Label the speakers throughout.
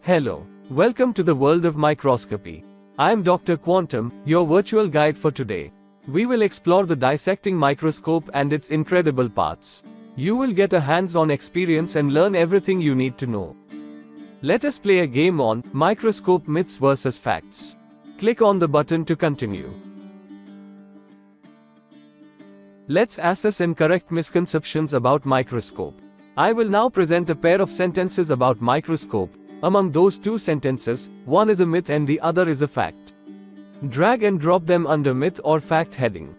Speaker 1: Hello, welcome to the world of microscopy. I am Dr. Quantum, your virtual guide for today. We will explore the dissecting microscope and its incredible parts. You will get a hands-on experience and learn everything you need to know. Let us play a game on microscope myths versus facts. Click on the button to continue. Let's assess and correct misconceptions about microscope. I will now present a pair of sentences about microscope. Among those two sentences, one is a myth and the other is a fact. Drag and drop them under myth or fact heading.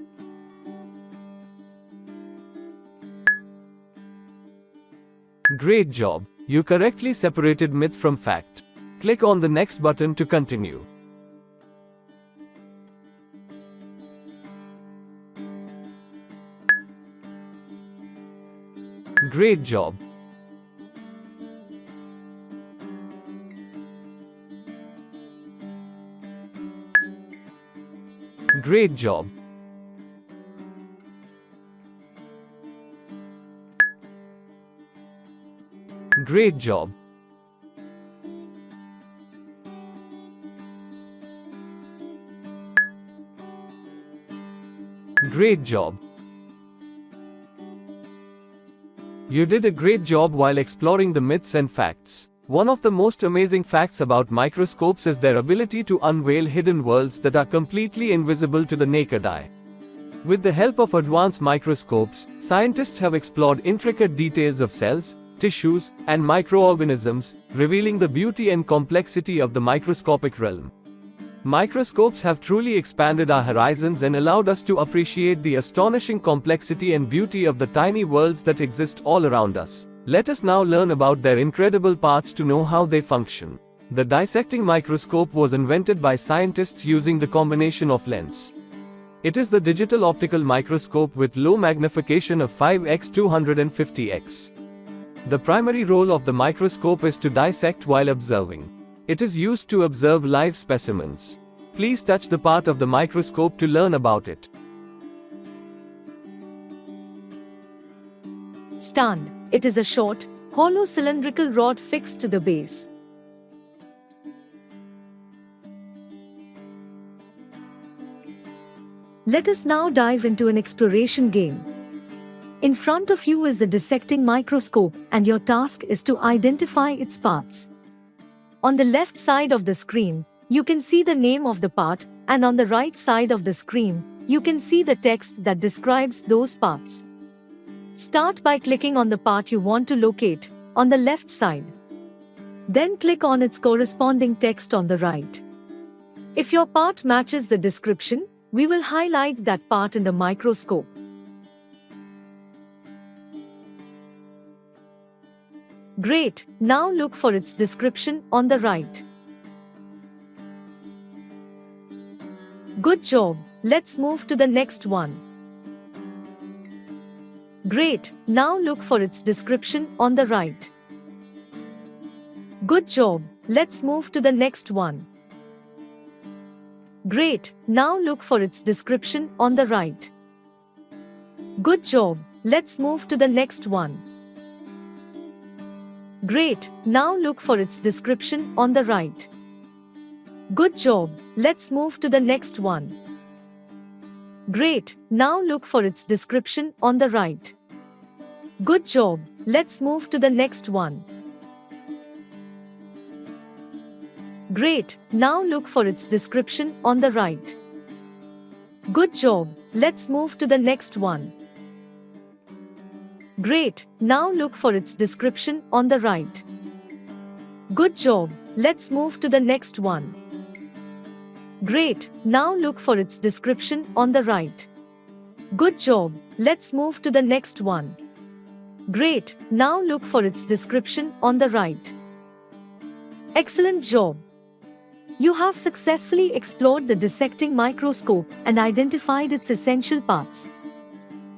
Speaker 1: Great job! You correctly separated myth from fact. Click on the next button to continue. Great job! Great job! Great job! Great job! You did a great job while exploring the myths and facts. One of the most amazing facts about microscopes is their ability to unveil hidden worlds that are completely invisible to the naked eye. With the help of advanced microscopes, scientists have explored intricate details of cells, tissues, and microorganisms, revealing the beauty and complexity of the microscopic realm. Microscopes have truly expanded our horizons and allowed us to appreciate the astonishing complexity and beauty of the tiny worlds that exist all around us. Let us now learn about their incredible parts to know how they function. The dissecting microscope was invented by scientists using the combination of lens. It is the digital optical microscope with low magnification of 5x 250x. The primary role of the microscope is to dissect while observing. It is used to observe live specimens. Please touch the part of the microscope to learn about it.
Speaker 2: Stand. It is a short, hollow cylindrical rod fixed to the base. Let us now dive into an exploration game. In front of you is the dissecting microscope, and your task is to identify its parts. On the left side of the screen, you can see the name of the part, and on the right side of the screen, you can see the text that describes those parts. Start by clicking on the part you want to locate, on the left side. Then click on its corresponding text on the right. If your part matches the description, we will highlight that part in the microscope. Great! Now look for its description on the right. Good job! Let's move to the next one. Great! Now look for its description on the right. Good job! Let's move to the next one. Great! Now look for its description on the right. Good job! Let's move to the next one. Great! Now look for its description on the right. Good job! Let's move to the next one. Great! Now look for its description on the right. Good job! Let's move to the next one. Great! Now look for its description on the right. Good job! Let's move to the next one. Great! Now look for its description on the right. Good job! Let's move to the next one. Great! Now look for its description on the right. Good job! Let's move to the next one. Great! Now look for its description on the right. Excellent job! You have successfully explored the dissecting microscope and identified its essential parts.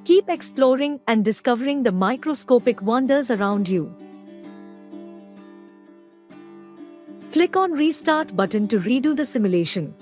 Speaker 2: Keep exploring and discovering the microscopic wonders around you. Click on Restart button to redo the simulation.